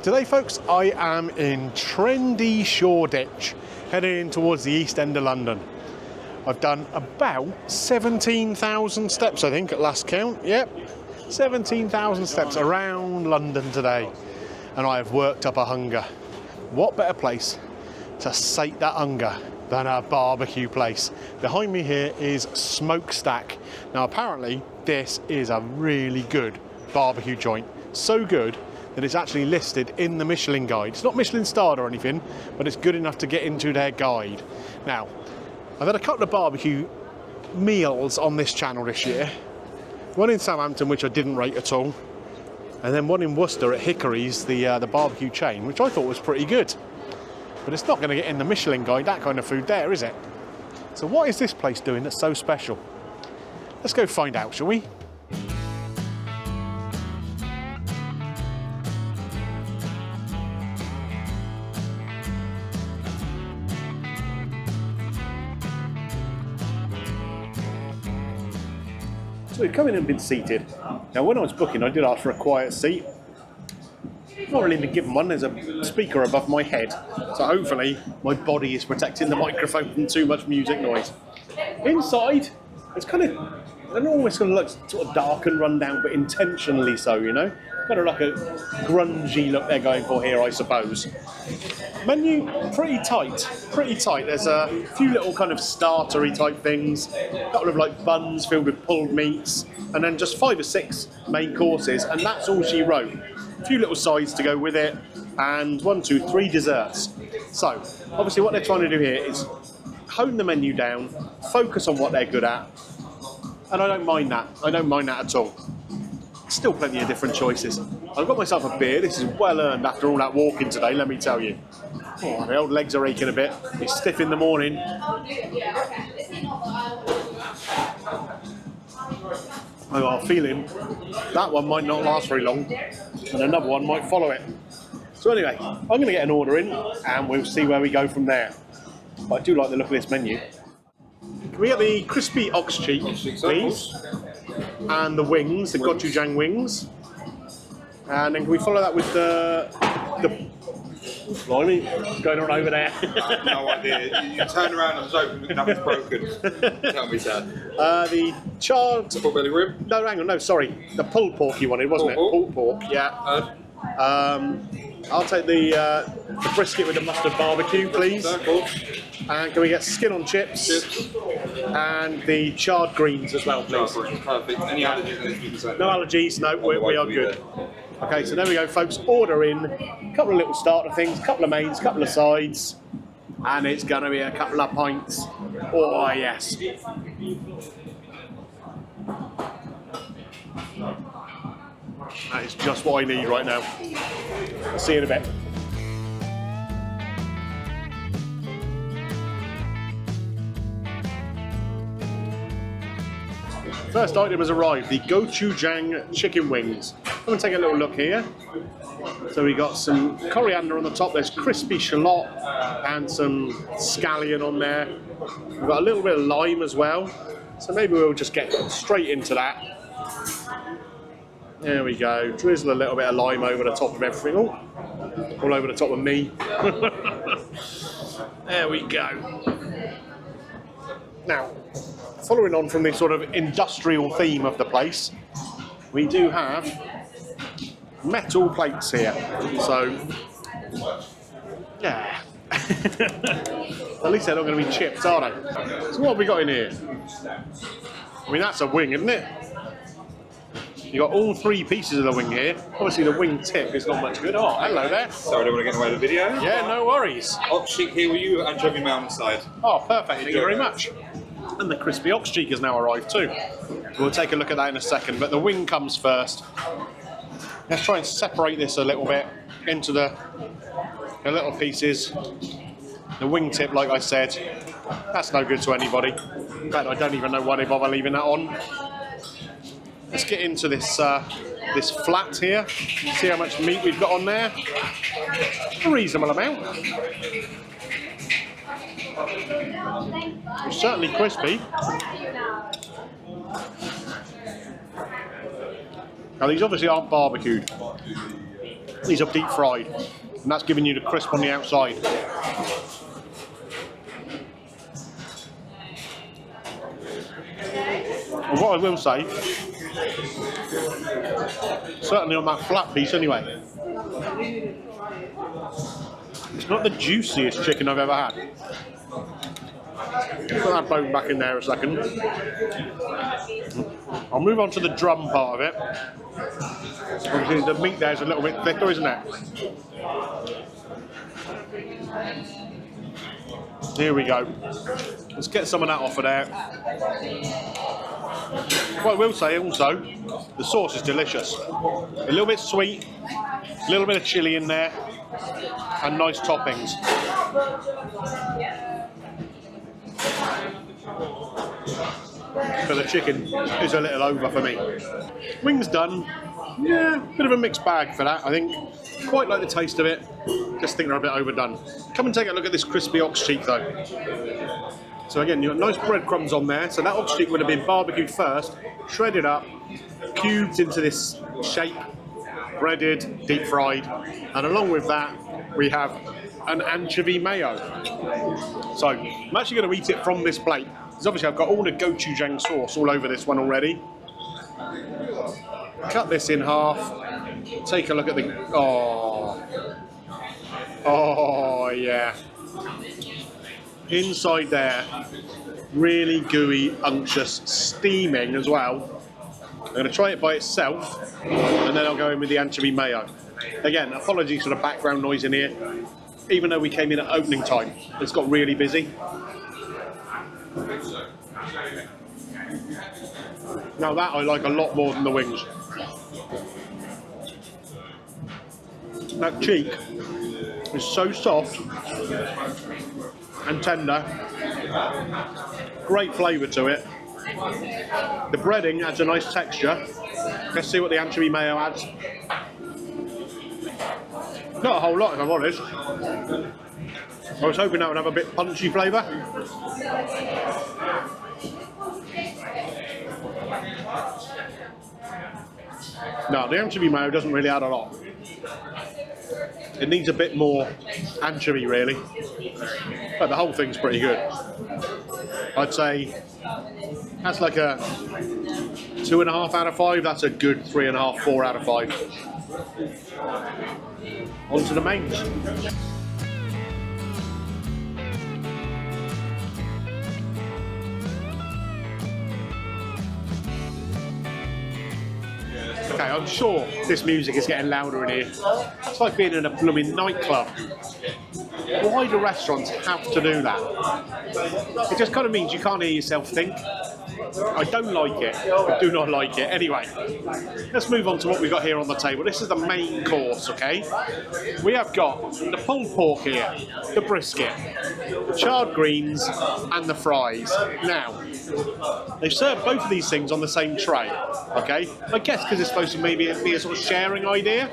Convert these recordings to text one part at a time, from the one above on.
Today folks, I am in trendy Shoreditch, heading towards the East End of London. I've done about 17,000 steps I think at last count, yep. 17,000 steps around London today, and I have worked up a hunger. What better place to sate that hunger than a barbecue place? Behind me here is Smokestak. Now apparently this is a really good barbecue joint, so good that it's actually listed in the Michelin guide. It's not Michelin starred or anything, but it's good enough to get into their guide. Now, I've had a couple of barbecue meals on this channel this year. One in Southampton, which I didn't rate at all, and then one in Worcester at Hickory's, the barbecue chain, which I thought was pretty good. But it's not going to get in the Michelin guide, that kind of food there, is it? So what is this place doing that's so special? Let's go find out, shall we? So we've come in and been seated. Now when I was booking, I did ask for a quiet seat. Not really been given one. There's a speaker above my head, so hopefully my body is protecting the microphone from too much music noise. Inside, it's kind of, I don't know, almost going to look sort of dark and run down, but intentionally so, you know? Kind of like a grungy look they're going for here, I suppose. Menu, pretty tight, pretty tight. There's a few little kind of startery type things, a couple of like buns filled with pulled meats, and then just 5 or 6 main courses, and that's all she wrote. A few little sides to go with it, and 1, 2, 3 desserts. So, obviously what they're trying to do here is hone the menu down, focus on what they're good at, and I don't mind that. I don't mind that at all. Still plenty of different choices. I've got myself a beer. This is well earned after all that walking today, let me tell you. Oh, the old legs are aching a bit. It's stiff in the morning. I got a feeling that one might not last very long, and another one might follow it. So anyway, I'm going to get an order in, and we'll see where we go from there. But I do like the look of this menu. Can we get the crispy ox cheek, please? And the wings, the gochujang wings. And then can we follow that with the blimey, what's going on over there? No idea. You turn around and it's open, nothing's broken. Tell me, Dad. The charred... Full belly rib? No, hang on, no, sorry. The pulled pork you wanted, wasn't it? Pulled pork, yeah. I'll take the brisket with the mustard barbecue, plees. Of course. And can we get skin on chips? And the charred greens as well, please. Perfect. Any allergies? No allergies, no, we are good. Okay, so there we go, folks. Order in. A couple of little starter things, a couple of mains, a couple of sides. And it's going to be a couple of pints. Oh, yes. That is just what I need right now. I'll see you in a bit. First item has arrived, the gochujang chicken wings. Come and take a little look here. So we got some coriander on the top, there's crispy shallot and some scallion on there. We've got a little bit of lime as well. So maybe we'll just get straight into that. There we go, drizzle a little bit of lime over the top of everything. Oh, all over the top of me. There we go. Now, following on from this sort of industrial theme of the place, we do have metal plates here. So, yeah. At least they're not going to be chipped, are they? So what have we got in here? I mean, that's a wing, isn't it? You got all 3 pieces of the wing here. Obviously, the wing tip is not much good. Oh, hello there. Sorry, I don't want to get away with the video. Yeah, no worries. Ox cheek here with you, anchovy mountainside. Oh, perfect. Thank you very much. And the crispy ox cheek has now arrived too. We'll take a look at that in a second, but the wing comes first. Let's try and separate this a little bit into the little pieces. The wing tip, like I said, that's no good to anybody. In fact, I don't even know why they bother leaving that on. Let's get into this this flat here. See how much meat we've got on there. A reasonable amount. It's certainly crispy. Now these obviously aren't barbecued. These are deep fried, and that's giving you the crisp on the outside. And what I will say, certainly on that flat piece anyway, it's not the juiciest chicken I've ever had. Put that bone back in there a second. I'll move on to the drum part of it. Obviously the meat there is a little bit thicker, isn't it? Here we go. Let's get some of that off of there. What I will say also, the sauce is delicious. A little bit sweet, a little bit of chilli in there, and nice toppings. But the chicken is a little over for me. Wings done. Yeah, bit of a mixed bag for that, I think. Quite like the taste of it. Just think they're a bit overdone. Come and take a look at this crispy ox cheek though. So again, you've got nice breadcrumbs on there. So that ox cheek would have been barbecued first, shredded up, cubed into this shape, breaded, deep fried, and along with that we have an anchovy mayo. So I'm actually going to eat it from this plate, because obviously I've got all the gochujang sauce all over this one already. Cut this in half, take a look at the, oh yeah. Inside there, really gooey, unctuous, steaming as well. I'm going to try it by itself, and then I'll go in with the anchovy mayo. Again, apologies for the background noise in here. Even though we came in at opening time, it's got really busy. Now that I like a lot more than the wings. That cheek is so soft and tender, great flavour to it. The breading adds a nice texture. Let's see what the anchovy mayo adds. Not a whole lot, if I'm honest. I was hoping that would have a bit punchy flavour. No, the anchovy mayo doesn't really add a lot. It needs a bit more anchovy, really. But the whole thing's pretty good. I'd say that's like a 2.5 out of 5. That's a good 3.5, 4 out of 5. On to the mains. Okay, I'm sure this music is getting louder in here. It's like being in a blooming nightclub. Why do restaurants have to do that? It just kind of means you can't hear yourself think. I don't like it. I do not like it. Anyway, let's move on to what we've got here on the table. This is the main course, okay? We have got the pulled pork here, the brisket, the charred greens, and the fries. Now, they serve both of these things on the same tray, okay? I guess because it's supposed to maybe be a sort of sharing idea.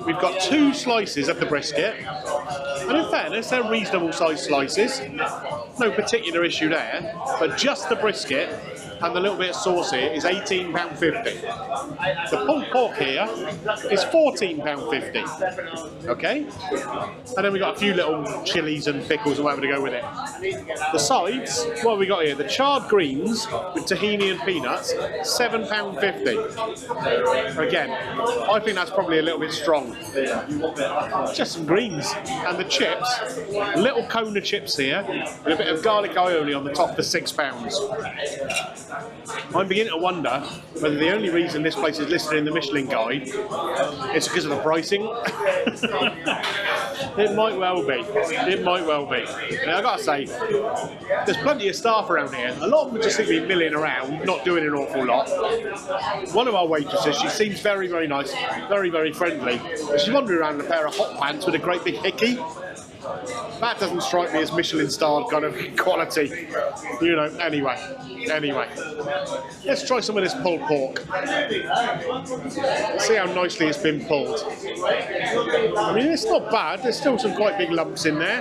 We've got 2 slices of the brisket, and in fairness, they're reasonable sized slices. No particular issue there, but just the brisket and the little bit of sauce here is £18.50. The pulled pork here is £14.50. Okay? And then we've got a few little chilies and pickles and whatever to go with it. The sides, what have we got here? The charred greens with tahini and peanuts, £7.50. Again, I think that's probably a little bit strong. Just some greens. And the chips, little cone of chips here, with a bit of garlic aioli on the top for £6. I'm beginning to wonder whether the only reason this place is listed in the Michelin Guide is because of the pricing. It might well be. It might well be. Now, I've got to say, there's plenty of staff around here. A lot of them just seem to be milling around, not doing an awful lot. One of our waitresses, she seems very, very nice, very, very friendly. She's wandering around in a pair of hot pants with a great big hickey. That doesn't strike me as Michelin-starred kind of quality, you know. Anyway, let's try some of this pulled pork. See how nicely it's been pulled. I mean, it's not bad. There's still some quite big lumps in there.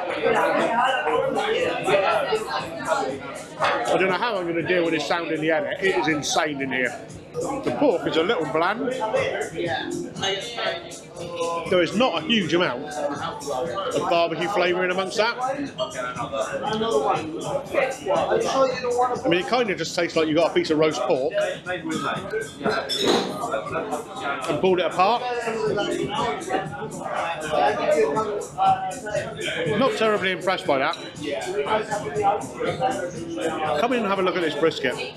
I don't know how I'm going to deal with this sound in the edit. It is insane in here. The pork is a little bland. There is not a huge amount of barbecue flavouring amongst that. I mean, it kind of just tastes like you got a piece of roast pork and pulled it apart. Not terribly impressed by that. Come in and have a look at this brisket.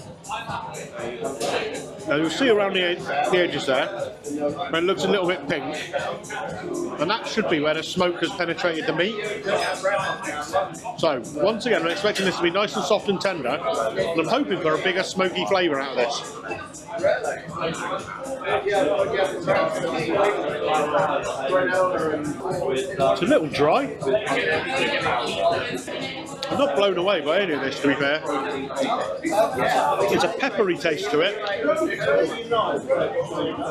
Now you'll see around the edges there, where it looks a little bit pink, and that should be where the smoke has penetrated the meat. So once again, I'm expecting this to be nice and soft and tender, and I'm hoping for a bigger smoky flavour out of this. It's a little dry. I'm not blown away by any of this, to be fair. It's a peppery taste to it.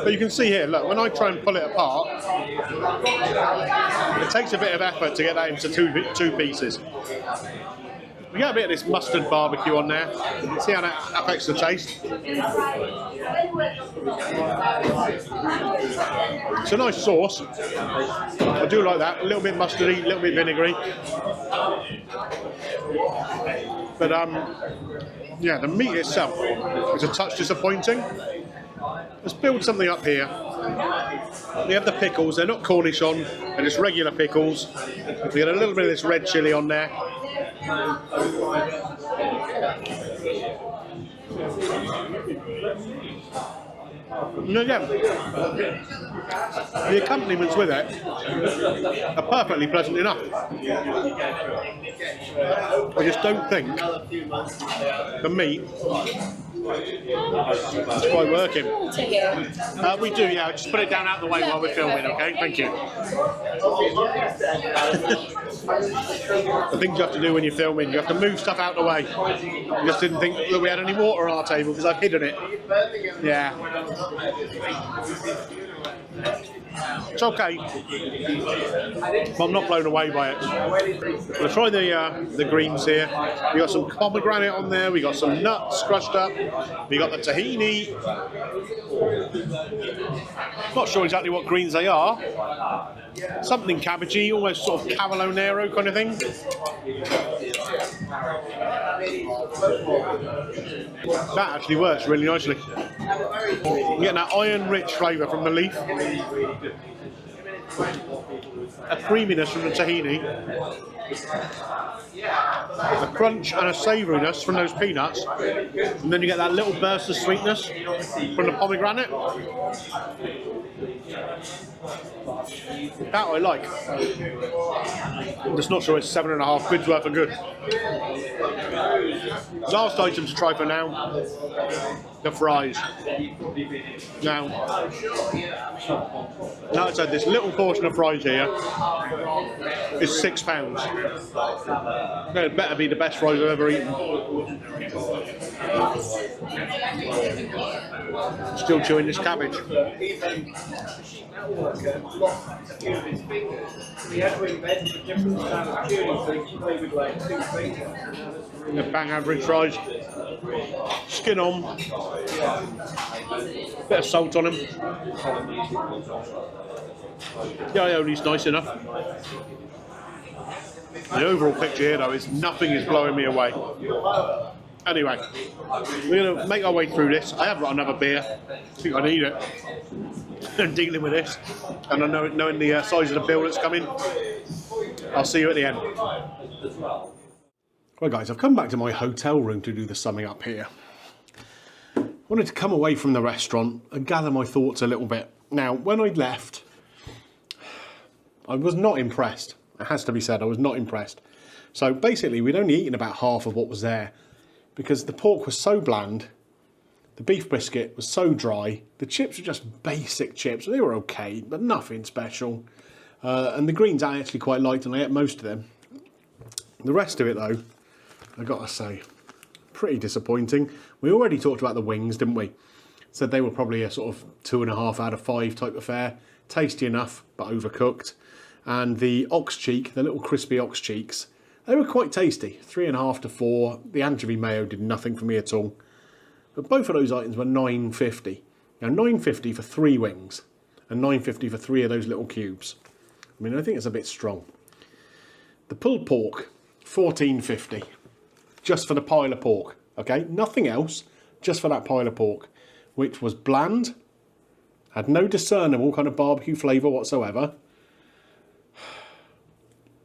But you can see here, look, when I try and pull it apart, it takes a bit of effort to get that into two pieces. We get a bit of this mustard barbecue on there. See how that affects the taste. It's a nice sauce. I do like that. A little bit mustardy, a little bit vinegary. But yeah, the meat itself is a touch disappointing. Let's build something up here. We have the pickles. They're not Cornichon. They're just regular pickles. We get a little bit of this red chilli on there. And again, the accompaniments with it are perfectly pleasant enough. I just don't think the meat is quite working. We do, yeah. Just put it down out of the way while we're filming, okay? Thank you. The things you have to do when you're filming, you have to move stuff out of the way. I just didn't think that we had any water on our table because I've hidden it. Yeah. It's okay, but I'm not blown away by it. We'll try the greens here. We got some pomegranate on there. We got some nuts crushed up. We got the tahini. Not sure exactly what greens they are. Something cabbagey, almost sort of cavallonero kind of thing. That actually works really nicely. You're getting that iron-rich flavour from the leaf, a creaminess from the tahini, a crunch and a savouriness from those peanuts, and then you get that little burst of sweetness from the pomegranate. That I like. I'm just not sure it's £7.5 quid's worth of good. Last item to try for now, the fries. Now it's had this little portion of fries here is £6. It better be the best fries I've ever eaten. Still chewing this cabbage. The bang average fries. Skin on. Bit of salt on them. The aioli's nice enough. The overall picture here though is nothing is blowing me away. Anyway, we're going to make our way through this. I have got another beer. I think I need it. I'm dealing with this. And I know, knowing the size of the bill that's coming, I'll see you at the end. Right guys, I've come back to my hotel room to do the summing up here. I wanted to come away from the restaurant and gather my thoughts a little bit. Now, when I left, I was not impressed. It has to be said, I was not impressed. So basically, we'd only eaten about half of what was there because the pork was so bland, the beef brisket was so dry, the chips were just basic chips. They were okay, but nothing special. And the greens I actually quite liked, and I ate most of them. The rest of it, though, I gotta say, pretty disappointing. We already talked about the wings, didn't we? Said they were probably a sort of 2.5 out of 5 type affair. Tasty enough, but overcooked. And the ox cheek, the little crispy ox cheeks, they were quite tasty. 3.5 to 4. The anchovy mayo did nothing for me at all. But both of those items were $9.50. Now $9.50 for 3 wings and $9.50 for 3 of those little cubes. I mean, I think it's a bit strong. The pulled pork, $14.50, just for the pile of pork. Okay, nothing else, just for that pile of pork, which was bland, had no discernible kind of barbecue flavour whatsoever.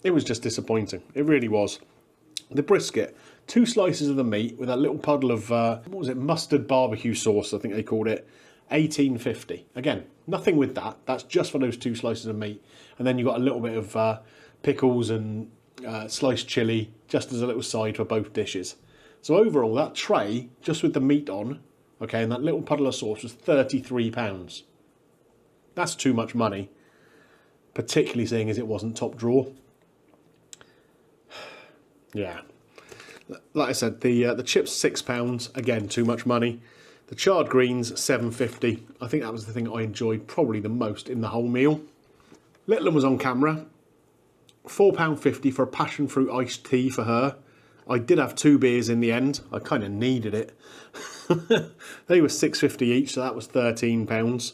It was just disappointing. It really was. The brisket, 2 slices of the meat with a little puddle of, what was it, mustard barbecue sauce, I think they called it, $18.50. Again, nothing with that. That's just for those 2 slices of meat. And then you got a little bit of pickles and sliced chilli, just as a little side for both dishes. So overall, that tray, just with the meat on, okay, and that little puddle of sauce was £33. That's too much money, particularly seeing as it wasn't top drawer. Yeah. Like I said, the chips £6, again, too much money. The charred greens, $7.50. I think that was the thing I enjoyed probably the most in the whole meal. Little one was on camera. £4.50 for a passion fruit iced tea for her. I did have 2 beers in the end. I kind of needed it. They were $6.50 each, so that was £13.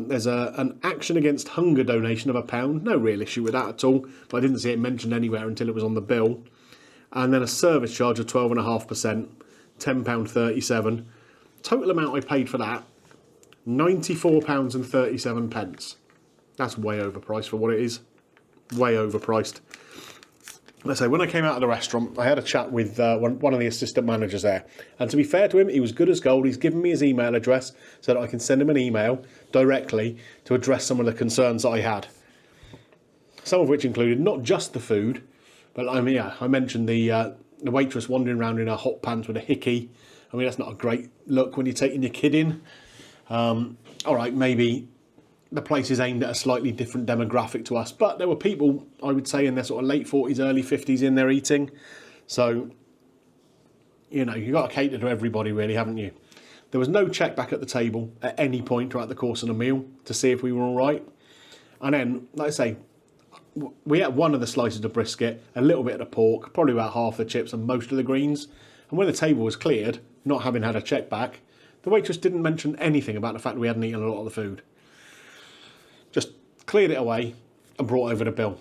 There's an Action Against Hunger donation of £1. No real issue with that at all. But I didn't see it mentioned anywhere until it was on the bill. And then a service charge of 12.5%, £10.37. Total amount I paid for that, £94.37. That's way overpriced for what it is. Way overpriced. Let's say, when I came out of the restaurant, I had a chat with one of the assistant managers there. And to be fair to him, he was good as gold. He's given me his email address so that I can send him an email directly to address some of the concerns that I had. Some of which included not just the food, but I mean, yeah, I mentioned the waitress wandering around in her hot pants with a hickey. I mean, that's not a great look when you're taking your kid in. All right, maybe the place is aimed at a slightly different demographic to us, but there were people, I would say, in their sort of late 40s, early 50s in there eating. So, you know, you've got to cater to everybody really, haven't you? There was no check back at the table at any point throughout the course of the meal to see if we were all right. And then, like I say, we ate one of the slices of brisket, a little bit of the pork, probably about half the chips and most of the greens. And when the table was cleared, not having had a check back, the waitress didn't mention anything about the fact that we hadn't eaten a lot of the food. Just cleared it away and brought over the bill.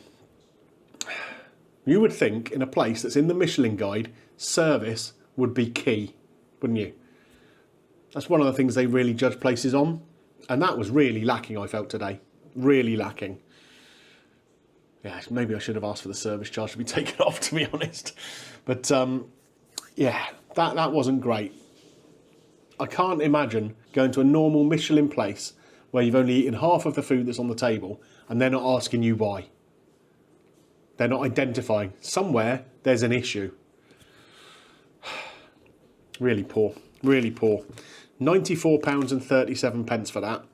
You would think in a place that's in the Michelin Guide, service would be key, wouldn't you? That's one of the things they really judge places on. And that was really lacking, I felt, today. Really lacking. Yeah, maybe I should have asked for the service charge to be taken off, to be honest. But, yeah, that wasn't great. I can't imagine going to a normal Michelin place where you've only eaten half of the food that's on the table and they're not asking you why. They're not identifying. Somewhere there's an issue. Really poor. Really poor. £94.37 for that.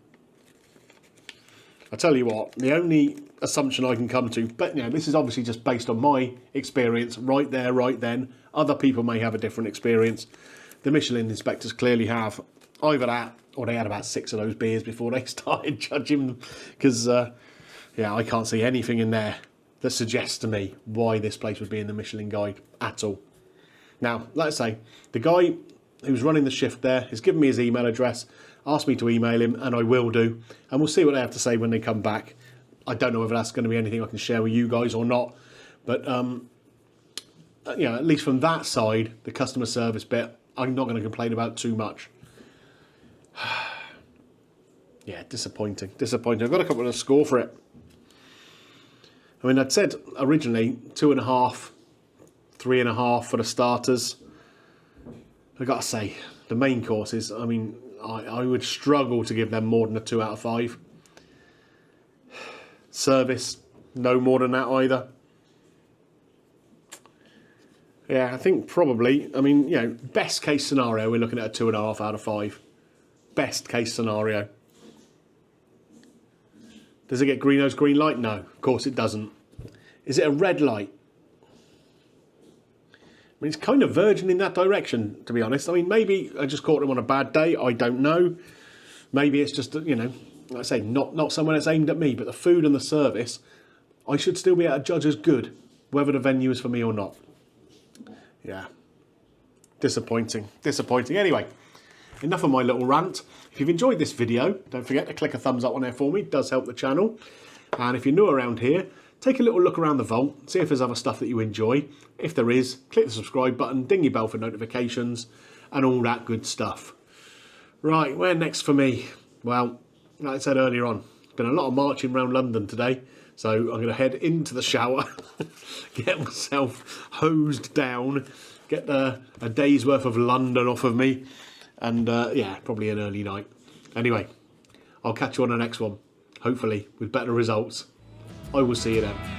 I tell you what, the only assumption I can come to, but you know, this is obviously just based on my experience right there, right then. Other people may have a different experience. The Michelin inspectors clearly have either that, or they had about 6 of those beers before they started judging them. Because, yeah, I can't see anything in there that suggests to me why this place would be in the Michelin Guide at all. Now, let's say, the guy who's running the shift there has given me his email address, asked me to email him, and I will do. And we'll see what they have to say when they come back. I don't know whether that's going to be anything I can share with you guys or not. But, you know, at least from that side, the customer service bit, I'm not going to complain about too much. Yeah, disappointing. Disappointing. I've got a couple of score for it. I mean, I'd said originally 2.5, 3.5 for the starters. I've got to say, the main courses, I mean, I would struggle to give them more than a 2 out of 5. Service, no more than that either. Yeah, I think probably, I mean, you know, best case scenario, we're looking at a 2.5 out of 5. Best case scenario. Does it get Greeno's green light? No, of course it doesn't. Is it a red light? I mean, it's kind of verging in that direction, to be honest. I mean, maybe I just caught him on a bad day. I don't know. Maybe it's just, you know, like I say, not someone that's aimed at me, but the food and the service, I should still be able to judge as good, whether the venue is for me or not. Yeah. Disappointing. Disappointing. Anyway, enough of my little rant. If you've enjoyed this video, don't forget to click a thumbs up on there for me. It does help the channel. And if you're new around here, take a little look around the vault, see if there's other stuff that you enjoy. If there is, click the subscribe button, ding your bell for notifications, and all that good stuff. Right, where next for me? Well, like I said earlier on, been a lot of marching around London today, so I'm going to head into the shower, get myself hosed down, get a day's worth of London off of me, and yeah, probably an early night. Anyway, I'll catch you on the next one, hopefully with better results. I will see you then.